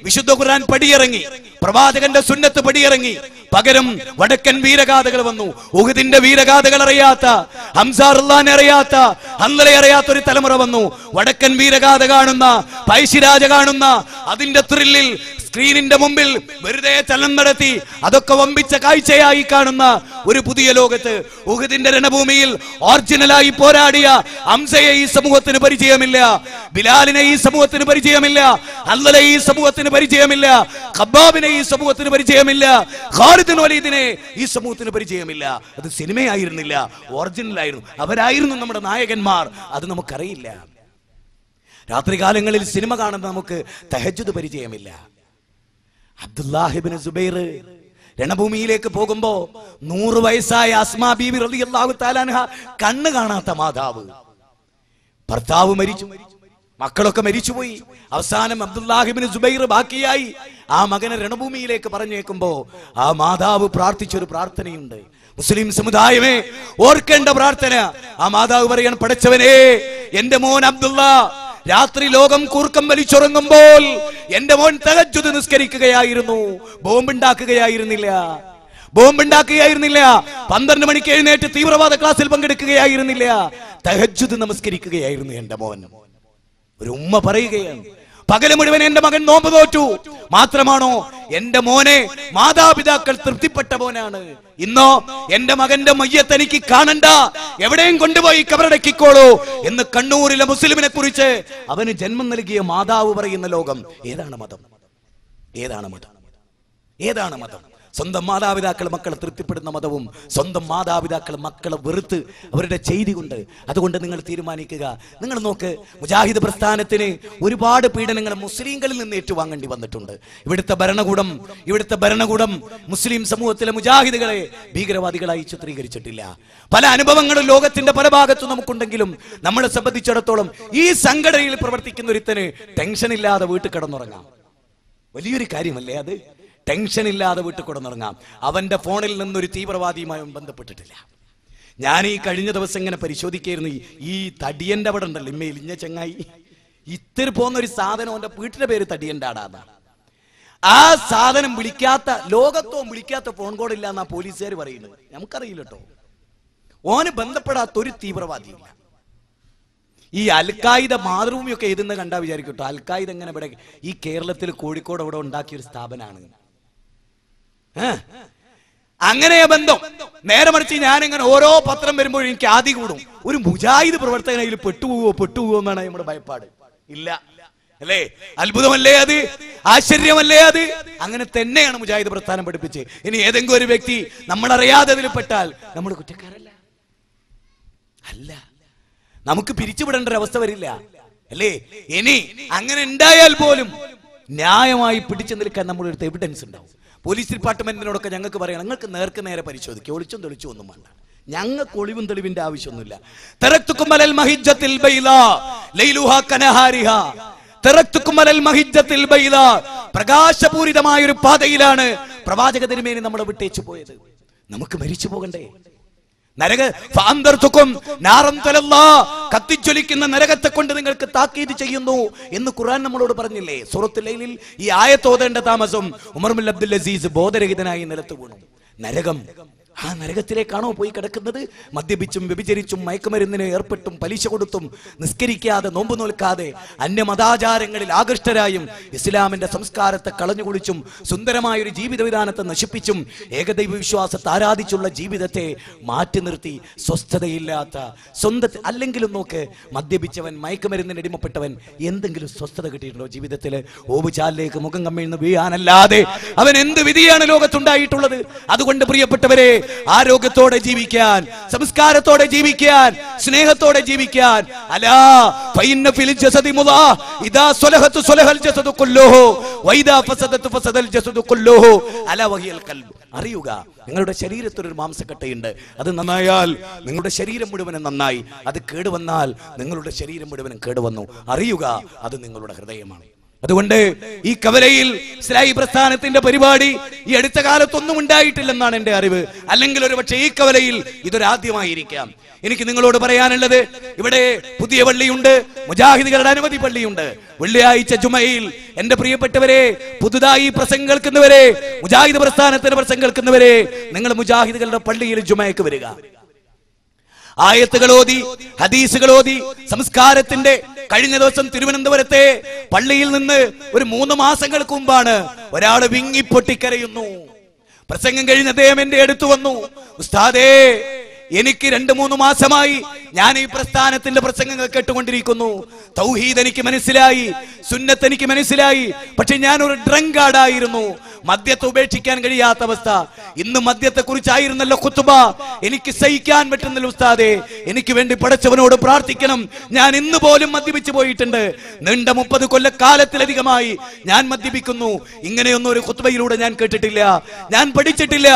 വിശുദ്ധ ഖുർആൻ പടിയിറങ്ങി, പ്രവാചകന്റെ സുന്നത്ത് പടിയിറങ്ങി. പകരം വടക്കൻ വീരഗാഥകൾ വന്നു. ഉഹദിന്റെ വീരഗാഥകൾ അറിയാത്ത, ഹംസ റളിയല്ലാഹു അറിയാത്ത, ഹൻദലയെ അറിയാത്ത ഒരു തലമുറ വന്നു. വടക്കൻ വീരഗാഥ കാണുന്ന, പൈശിരാജ കാണുന്ന, അതിന്റെ ത്രില്ലിൽ സ്ക്രീനിന്റെ മുമ്പിൽ വെറുതെ ചലനം നടത്തി അതൊക്കെ വമ്പിച്ച കാഴ്ചയായി കാണുന്ന ഒരു പുതിയ ലോകത്ത് ഉഹദിന്റെ രണഭൂമിയിൽ ഒറിജിനലായി പോരാടിയ ഹംസയെ ഈ സമൂഹത്തിന് പരിചയമില്ല, ബിലാലിനെ ഈ സമൂഹത്തിന് പരിചയമില്ല, ഹൻദലയെ ഈ സമൂഹത്തിന് പരിചയമില്ല, ഖബ്ബാബിനെ ഈ സമൂഹത്തിന് പരിചയമില്ല, ഖാലിദ് ബിൻ വലീദിനെ ഈ സമൂഹത്തിന് പരിചയമില്ല. അത് സിനിമയായിരുന്നില്ല, ഒറിജിനലായിരുന്നു. അവരായിരുന്നു നമ്മുടെ നായകന്മാർ. അത് നമുക്കറിയില്ല. രാത്രികാലങ്ങളിൽ സിനിമ കാണുന്ന നമുക്ക് തഹജ്ജുദ് പരിചയമില്ല. അബ്ദുല്ലാഹ് ഇബ്നു സുബൈർ രണഭൂമിയിലേക്ക് പോകുമ്പോ 100 വയസ്സായ അസ്മാ ബീവി റളിയല്ലാഹു തആല അൻഹ കണ്ണ് കാണാത്ത മാതാവ്, ഭർത്താവ് മരിച്ചു, മക്കളൊക്കെ മരിച്ചുപോയി. അവസാനം അബ്ദുല്ലാഹ് ഇബ്നു സുബൈർ ബാക്കിയായി. ആ മകനെ രണഭൂമിയിലേക്ക് പറഞ്ഞേക്കുമ്പോ ആ മാതാവ് പ്രാർത്ഥിച്ചൊരു പ്രാർത്ഥനയുണ്ട്. മുസ്ലിം സമുദായമേ, ഓർക്കേണ്ട പ്രാർത്ഥന. ആ മാതാവ് പറയാണ്, പടച്ചവനേ, എന്റെ മോൻ അബ്ദുള്ള രാത്രി ലോകം കൂർക്കം വലിച്ചുറങ്ങുമ്പോൾ എന്റെ മോൻ തഹജ്ജുദ് നിസ്കരിക്കുകയായിരുന്നു, ബോംബുണ്ടാക്കുകയായിരുന്നില്ല. 12 മണിക്ക് എഴുന്നേറ്റ് തീവ്രവാദ ക്ലാസ്സിൽ പങ്കെടുക്കുകയായിരുന്നില്ല. തഹജ്ജുദ് നമസ്കരിക്കുകയായിരുന്നു എന്റെ മോൻ. ഒരു ഉമ്മ പറയുകയാണ്, പകല് മുഴുവൻ എന്റെ മകൻ നോമ്പ് നോറ്റു. മാത്രമാണോ, എന്റെ മോനെ മാതാപിതാക്കൾ തൃപ്തിപ്പെട്ട മോനാണ്. ഇന്നോ എന്റെ മകന്റെ മയ്യത്ത് എനിക്ക് കാണണ്ട, എവിടെയും കൊണ്ടുപോയി കബറടക്കിക്കോളൂ എന്ന് കണ്ണൂരിലെ മുസ്ലിമിനെ കുറിച്ച് അവന് ജന്മം നൽകിയ മാതാവ് പറയുന്ന ലോകം. ഏതാണ് മതം? ഏതാണ് മതം? ഏതാണ് മതം? സ്വന്തം മാതാപിതാക്കൾ മക്കളെ തൃപ്തിപ്പെടുന്ന മതവും സ്വന്തം മാതാപിതാക്കൾ മക്കളെ വെറുത്ത് അവരുടെ ചെയ്തി കൊണ്ട്. അതുകൊണ്ട് നിങ്ങൾ തീരുമാനിക്കുക. നിങ്ങൾ നോക്ക്, മുജാഹിദ് പ്രസ്ഥാനത്തിന് ഒരുപാട് പീഡനങ്ങൾ മുസ്ലിങ്ങളിൽ നിന്ന് ഏറ്റുവാങ്ങേണ്ടി വന്നിട്ടുണ്ട്. ഇവിടുത്തെ ഭരണകൂടം മുസ്ലിം സമൂഹത്തിലെ മുജാഹിദുകളെ ഭീകരവാദികളായി ചിത്രീകരിച്ചിട്ടില്ല. പല അനുഭവങ്ങളും ലോകത്തിന്റെ പല ഭാഗത്തും നമുക്കുണ്ടെങ്കിലും നമ്മളെ സംബന്ധിച്ചിടത്തോളം ഈ സംഘടനയിൽ പ്രവർത്തിക്കുന്ന ഒരുത്തന് ടെൻഷൻ ഇല്ലാതെ വീട്ടിൽ കിടന്നുറങ്ങാം. വലിയൊരു കാര്യമല്ലേ അത്? ടെൻഷൻ ഇല്ലാതെ വീട്ടിൽ കിടന്നുറങ്ങാം. അവന്റെ ഫോണിൽ നിന്നൊരു തീവ്രവാദിയുമായി ബന്ധപ്പെട്ടിട്ടില്ല. ഞാൻ ഈ കഴിഞ്ഞ ദിവസം ഇങ്ങനെ പരിശോധിക്കായിരുന്നു. ഈ തടിയന്റെ അവിടെ ഉണ്ടല്ലോ, ഇമ്മയിലിഞ്ഞ ചങ്ങായി, ഇത്തിരി പോകുന്ന ഒരു സാധനം, അവന്റെ വീട്ടിന്റെ പേര് തടിയന്റെ ആടാന്നാ. ആ സാധനം ലോകത്തോ വിളിക്കാത്ത ഫോൺ കോഡ് ഇല്ല എന്നാ പോലീസുകാർ പറയുന്നത്. നമുക്കറിയില്ല കേട്ടോ. ഓന് ബന്ധപ്പെടാത്ത ഒരു തീവ്രവാദിയില്ല. ഈ അൽഖായിദ മാതൃഭൂമിയൊക്കെ എഴുതുന്ന കണ്ടാ വിചാരിക്കട്ടോ, അൽഖായിദ എങ്ങനെ ഇവിടെ ഈ കേരളത്തിൽ കോഴിക്കോട് അവിടെ ഉണ്ടാക്കിയൊരു സ്ഥാപനമാണ്. അങ്ങനെ ബന്ധം. നേരെ മറിച്ച് ഞാനിങ്ങനെ ഓരോ പത്രം വരുമ്പോഴും എനിക്ക് ആദ്യം കൂടും, ഒരു മുജാഹിദ് പ്രവർത്തകനയിൽ പെട്ടുപോവോ എന്നാണ് നമ്മുടെ ഭയപ്പാട്. ഇല്ല അല്ലേ? അത്ഭുതമല്ലേ അത്? ആശ്ചര്യമല്ലേ അത്? അങ്ങനെ തന്നെയാണ് മുജാഹിദ് പ്രസ്ഥാനം പഠിപ്പിച്ച്. ഇനി ഏതെങ്കിലും ഒരു വ്യക്തി നമ്മളറിയാതെ അതിൽ പെട്ടാൽ നമ്മൾ കുറ്റക്കാരല്ല, അല്ല, നമുക്ക് പിരിച്ചുവിടേണ്ട ഒരു അവസ്ഥ വരില്ല, അല്ലേ? ഇനി അങ്ങനെ ഉണ്ടായാൽ പോലും ന്യായമായി പിടിച്ചു നിൽക്കാൻ നമ്മുടെ അടുത്ത് എവിഡൻസ് ഉണ്ടാവും. പോലീസ് ഡിപ്പാർട്ട്മെന്റിനോടൊക്കെ ഞങ്ങൾക്ക് പറയാം, ഞങ്ങൾക്ക് നേർക്ക് നേരെ പരിശോധിക്കുക, ഒളിച്ചും തെളിച്ചും ഒന്നും വേണ്ട. ഞങ്ങൾക്ക് ഒളിവും തെളിവിന്റെ ആവശ്യമൊന്നുമില്ല. തറക്തുകും അലൽ മഹിജ്ജത്തിൽ ബൈളാ ലൈലുഹാ കനഹാരിഹാ. തറക്തുകും അലൽ മഹിജ്ജത്തിൽ ബൈളാ. പ്രകാശപൂരിതമായ ഒരു പാതയിലാണ് പ്രവാചക തിരുമേനി നമ്മളെ വിട്ടേച്ചു പോയത്. നമുക്ക് മരിച്ചു പോകണ്ടേ? കത്തിജ്വലിക്കുന്ന നരകത്തെ കൊണ്ട് നിങ്ങൾക്ക് താക്കീത് ചെയ്യുന്നു എന്ന് ഖുർആൻ നമ്മളോട് പറഞ്ഞില്ലേ? സൂറത്തുൽ ലൈലിൽ ഈ ആയത്ത് ഓതേണ്ട താമസം ഉമർ ബിൻ അബ്ദുൽ അസീസ് ബോധരഹിതനായി നിലത്ത് വീണു. നരകം, ആ നരകത്തിലേക്കാണോ പോയി കിടക്കുന്നത്? മദ്യപിച്ചും വ്യഭിചരിച്ചും മയക്കുമരുന്നിന് ഏർപ്പെട്ടും പലിശ കൊടുത്തും നിസ്കരിക്കാതെ നോമ്പ് നോൽക്കാതെ അന്യമതാചാരങ്ങളിൽ ആകൃഷ്ടരായും ഇസ്ലാമിന്റെ സംസ്കാരത്തെ കളഞ്ഞുകുളിച്ചും സുന്ദരമായൊരു ജീവിത വിധാനത്തെ നശിപ്പിച്ചും ഏകദൈവ വിശ്വാസത്തെ ആരാധിച്ചുള്ള ജീവിതത്തെ മാറ്റി നിർത്തി സ്വസ്ഥതയില്ലാത്ത സ്വന്തം. അല്ലെങ്കിലും നോക്ക്, മദ്യപിച്ചവൻ, മയക്കുമരുന്നിന് അടിമപ്പെട്ടവൻ എന്തെങ്കിലും സ്വസ്ഥത കിട്ടിയിട്ടുണ്ടോ ജീവിതത്തിൽ? ഓവുചാലിലേക്ക് മുഖം കമ്മിഴ്ന്ന് വീഴാനല്ലാതെ അവൻ എന്ത് വിധിയാണ് ലോകത്തുണ്ടായിട്ടുള്ളത്? അതുകൊണ്ട് പ്രിയപ്പെട്ടവരെ, ആരോഗ്യത്തോടെ ജീവിക്കാൻ, സംസ്കാരത്തോടെ ജീവിക്കാൻ, സ്നേഹത്തോടെ ജീവിക്കാൻ, അലാ ഫഇന്ന ഫിൽ ജസദി മുദാ ഇദാ സ്വലഹതു സ്വലഹൽ ജസദു കുല്ലുഹു വഇദാ ഫസദതു ഫസദൽ ജസദു കുല്ലുഹു അലാ വഹിയൽ ഖൽബ്. അറിയുക, നിങ്ങളുടെ ശരീരത്തിൽ ഒരു മാംസക്കട്ടയുണ്ട്. അത് നന്നായാൽ നിങ്ങളുടെ ശരീരം മുഴുവനും നന്നായി, അത് കേടുവന്നാൽ നിങ്ങളുടെ ശരീരം മുഴുവനും കേടുവന്നു. അറിയുക, അത് നിങ്ങളുടെ ഹൃദയമാണ്. അതുകൊണ്ട് ഈ കവലയിൽ ഇസ്ലാഹി പ്രസ്ഥാനത്തിന്റെ പരിപാടി ഈ അടുത്ത കാലത്തൊന്നും ഉണ്ടായിട്ടില്ലെന്നാണ് എന്റെ അറിവ്. അല്ലെങ്കിൽ ഒരു പക്ഷേ ഈ കവലയിൽ ഇതൊരാദ്യമായിരിക്കാം. എനിക്ക് നിങ്ങളോട് പറയാനുള്ളത്, ഇവിടെ പുതിയ പള്ളിയുണ്ട്, മുജാഹിദുകളുടെ അനവധി പള്ളിയുണ്ട്. വെള്ളിയാഴ്ച ജുമയിൽ എന്റെ പ്രിയപ്പെട്ടവരെ, പുതുതായി പ്രസംഗം കേൾക്കുന്നവരെ, മുജാഹിദ് പ്രസ്ഥാനത്തിന് പ്രസംഗം കേൾക്കുന്നവരെ, നിങ്ങൾ മുജാഹിദുകളുടെ പള്ളിയിൽ ജുമയ്ക്ക് വരിക. ആയത്തുകൾ ഓതി, ഹദീസുകൾ ഓതി, സംസ്കാരത്തിന്റെ കഴിഞ്ഞ ദിവസം തിരുവനന്തപുരത്തെ പള്ളിയിൽ നിന്ന് ഒരു 3 മാസങ്ങൾക്ക് മുമ്പാണ് ഒരാൾ വിങ്ങിപ്പൊട്ടിക്കരയുന്നു. പ്രസംഗം കഴിഞ്ഞ അദ്ദേഹം എന്റെ അടുത്ത് വന്നു, ഉസ്താദേ, എനിക്ക് 2-3 മാസമായി ഞാൻ ഈ പ്രസ്ഥാനത്തിന്റെ പ്രസംഗങ്ങൾ കേട്ടുകൊണ്ടിരിക്കുന്നു. തൗഹീദ് എനിക്ക് മനസ്സിലായി, സുന്നത്ത് എനിക്ക് മനസ്സിലായി, പക്ഷെ ഞാൻ ഒരു ഡ്രങ്കാർഡായിരുന്നു. മദ്യത്തെ ഉപേക്ഷിക്കാൻ കഴിയാത്ത അവസ്ഥ. ഇന്ന് മദ്യത്തെ കുറിച്ചായിരുന്നല്ലോ ഖുത്ബ. എനിക്ക് സഹിക്കാൻ പറ്റുന്നില്ല ഉസ്താദേ, എനിക്ക് വേണ്ടി പടച്ചവനോട് പ്രാർത്ഥിക്കണം. ഞാൻ ഇന്ന് പോലും മദ്യപിച്ചു പോയിട്ടുണ്ട്. നീണ്ട 30 കൊല്ലക്കാലത്തിലധികമായി ഞാൻ മദ്യപിക്കുന്നു. ഇങ്ങനെയൊന്നും ഒരു ഖുത്ബയിലൂടെ ഞാൻ കേട്ടിട്ടില്ല, ഞാൻ പഠിച്ചിട്ടില്ല.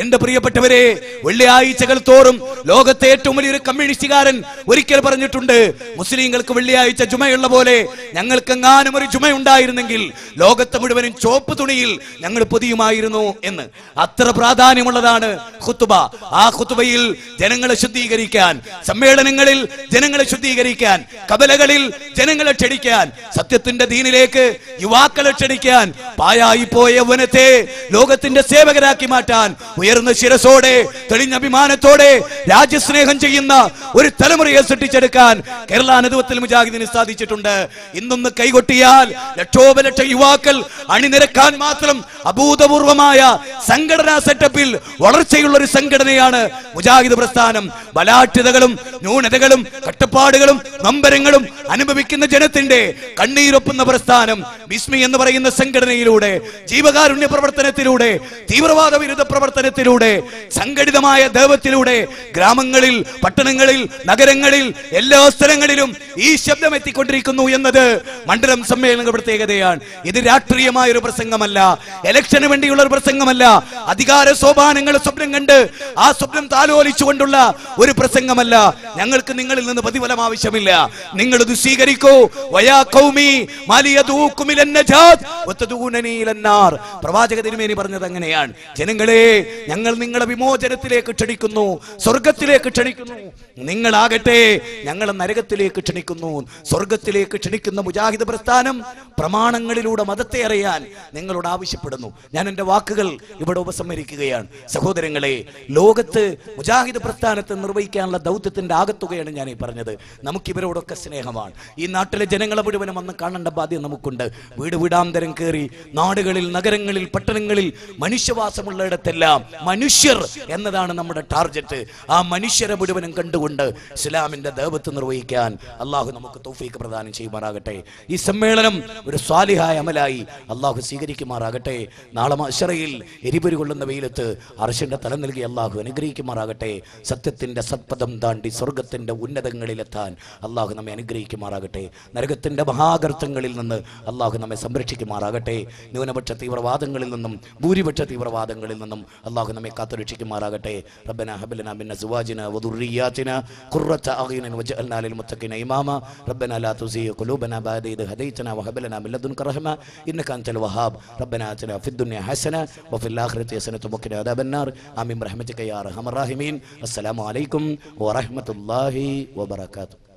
എന്റെ പ്രിയപ്പെട്ടവരെ, വെള്ളിയാഴ്ചകൾ തോറും ലോകത്തെ ഏറ്റവും വലിയൊരു കമ്മ്യൂണിസ്റ്റുകാരൻ ഒരിക്കൽ പറഞ്ഞിട്ടുണ്ട്, മുസ്ലിങ്ങൾക്ക് വെള്ളിയാഴ്ച ജുമയുള്ള പോലെ ഞങ്ങൾക്കെങ്ങാനും ഒരു ജുമ ഉണ്ടായിരുന്നെങ്കിൽ ലോകത്തെ മുഴുവനും ചോപ്പ് തുണിയിൽ ഞങ്ങൾ പൊതിയുമായിരുന്നു എന്ന്. അത്ര പ്രാധാന്യമുള്ളതാണ് ഖുത്ബ. ആ ഖുത്ബയിൽ ജനങ്ങളെ ശുദ്ധീകരിക്കാൻ, സമ്മേളനങ്ങളിൽ ജനങ്ങളെ ശുദ്ധീകരിക്കാൻ, കബലകളിൽ ജനങ്ങളെ ക്ഷണിക്കാൻ, സത്യത്തിന്റെ ദീനിലേക്ക് യുവാക്കളെ ക്ഷണിക്കാൻ, പായായി പോയ യൗവനത്തെ ലോകത്തിന്റെ സേവകരാക്കി മാറ്റാൻ ഉയർന്ന ശിരസോടെ തെളിഞ്ഞ അഭിമാനത്തോടെ രാജ്യസ്നേഹം ചെയ്യുന്ന ഒരു തലമുറയെ സൃഷ്ടിച്ചെടുക്കാൻ കേരള നേതൃത്വത്തിൽ മുജാഹിദിന് സാധിച്ചിട്ടുണ്ട്. ഇന്നൊന്ന് കൈകൊട്ടിയാൽ ലക്ഷോപലക്ഷം യുവാക്കൾ അണിനിരക്കാൻ മാത്രം അഭൂതപൂർവമായ സംഘടനാ സെറ്റപ്പിൽ വളർച്ചയുള്ള ഒരു സംഘടനയാണ് മുജാഹിദ് പ്രസ്ഥാനം. ബലാഢ്യതകളും ന്യൂനതകളും കട്ടപ്പാടുകളും നൊമ്പരങ്ങളും അനുഭവിക്കുന്ന ജനത്തിന്റെ കണ്ണീരൊപ്പുന്ന പ്രസ്ഥാനം ബിസ്മി എന്ന് പറയുന്ന സംഘടനയിലൂടെ, ജീവകാരുണ്യ പ്രവർത്തനത്തിലൂടെ, തീവ്രവാദ വിരുദ്ധ പ്രവർത്തനത്തിലൂടെ, സംഘടിതമായ ദൈവത്തിലൂടെ ഗ്രാമങ്ങളിൽ, പട്ടണങ്ങളിൽ, നഗരങ്ങളിൽ, എല്ലാ സ്ഥലങ്ങളിലും ഈ ശബ്ദം എത്തിക്കൊണ്ടിരിക്കുന്നു എന്നത് മണ്ഡലം സമ്മേളന പ്രത്യേകതയാണ്. ഇത് രാഷ്ട്രീയമായ ഒരു പ്രസംഗമല്ല, ഇലക്ഷന് വേണ്ടിയുള്ള ഒരു പ്രസംഗമല്ല, അധികാര സോപാനങ്ങൾ സ്വപ്നം കണ്ട് ആ സ്വപ്നം താലോലിച്ചുകൊണ്ടുള്ള ഒരു പ്രസംഗമല്ല. ഞങ്ങൾക്ക് നിങ്ങളിൽ നിന്ന് പ്രതിഫലം ആവശ്യമില്ല. നിങ്ങൾ ഇത് സ്വീകരിക്കൂ. വയാ ഖൗമി മാലിയദൂകും ഇലൻ നജാത്ത് വതദൂനനി ഇലൻ നാർ. പ്രവാചക തിരുമേനി പറഞ്ഞത് അങ്ങനെയാണ്. ജനങ്ങളെ, ഞങ്ങൾ നിങ്ങളെ വിമോചനത്തിലേക്ക് ക്ഷണിക്കുന്നു, സ്വർഗത്തിലേക്ക് ക്ഷണിക്കുന്നു. നിങ്ങളാകട്ടെ ഞങ്ങളെ നരകത്തിലേക്ക് ക്ഷണിക്കുന്നു. സ്വർഗത്തിലേക്ക് ക്ഷണിക്കുന്ന മുജാഹിദ് പ്രസ്ഥാനം പ്രമാണങ്ങളിലൂടെ മതത്തെ അറിയാൻ നിങ്ങളോട് ആവശ്യപ്പെടുന്നു. ഞാൻ എന്റെ വാക്കുകൾ ഇവിടെ ഉപസംഹരിക്കുകയാണ്. സഹോദരങ്ങളെ, ലോകത്ത് മുജാഹിദ് പ്രസ്ഥാനത്തെ നിർവഹിക്കാനുള്ള ദൗത്യത്തിന്റെ ആകത്തുകയാണ് ഞാൻ ഈ പറഞ്ഞത്. നമുക്ക് ഇവരോടൊക്കെ സ്നേഹമാണ്. ഈ നാട്ടിലെ ജനങ്ങളെ മുഴുവനും വന്ന് കാണേണ്ട ബാധ്യത നമുക്കുണ്ട്. വീട് വീടാന്തരം കയറി നാടുകളിൽ, നഗരങ്ങളിൽ, പട്ടണങ്ങളിൽ, മനുഷ്യവാസമുള്ളിടത്തെല്ലാം മനുഷ്യർ എന്നതാണ് നമ്മുടെ ടാർഗറ്റ്. ആ മനുഷ്യരെ മുഴുവനും കണ്ടുകൊണ്ട് ഇസ്ലാമിന്റെ ദഅവത്ത് നിർവഹിക്കാൻ അള്ളാഹു നമുക്ക് തൗഫീഖ് പ്രദാനം ചെയ്യുമാറാകട്ടെ. ഈ സമ്മേളനം ഒരു സ്വാലിഹായ അമലായി അള്ളാഹു സ്വീകരിക്കുമാറാകട്ടെ. നാളെ മഹ്ശറയിൽ എരിപൊരി കൊള്ളുന്ന വെയിലത്ത് അർശിന്റെ തലം നൽകി അള്ളാഹു അനുഗ്രഹിക്കുമാറാകട്ടെ. സത്യത്തിന്റെ സത്പഥം താണ്ടി സ്വർഗത്തിന്റെ ഉന്നതങ്ങളിലെത്താൻ അള്ളാഹു നമ്മെ അനുഗ്രഹിക്കുമാറാകട്ടെ. നരകത്തിന്റെ മഹാഗർത്തങ്ങളിൽ നിന്ന് അള്ളാഹു നമ്മെ സംരക്ഷിക്കുമാറാകട്ടെ. ന്യൂനപക്ഷ തീവ്രവാദങ്ങളിൽ നിന്നും ഭൂരിപക്ഷ തീവ്രവാദങ്ങളിൽ നിന്നും അള്ളാഹു നമ്മെ കാത്തുരക്ഷിക്കുമാറാകട്ടെ. റബ്ബനാ ഹബ് ലനാ മിൻ അസ്വാജിനാ വദുർരിയാതിനാ ഖുർറത അഅ്യുനിൻ വജഅൽനാ ലിൽ മുത്തഖീന ഇമാമാ. റബ്ബനാ ലാ തുസിഗ് ഖുലൂബനാ ബഅദ ഇദ് ഹദൈതനാ വഹബ് ലനാ മിൻ ലദുൻക റഹ്മ ഇന്നക അൻതൽ വഹാബ്. റബ്ബനാ ആതിനാ ഫിദ് ദുനിയ ഹസന വഫിൽ ആഖിറതി ഹസനത വഖിനാ അദാബന്നാർ. ആമീൻ ബിറഹ്മതിക യാ അർഹമർ റഹീമീൻ. അസ്സലാമു അലൈക്കും വറഹ്മത്തുള്ളാഹി വബറകാതുഹു.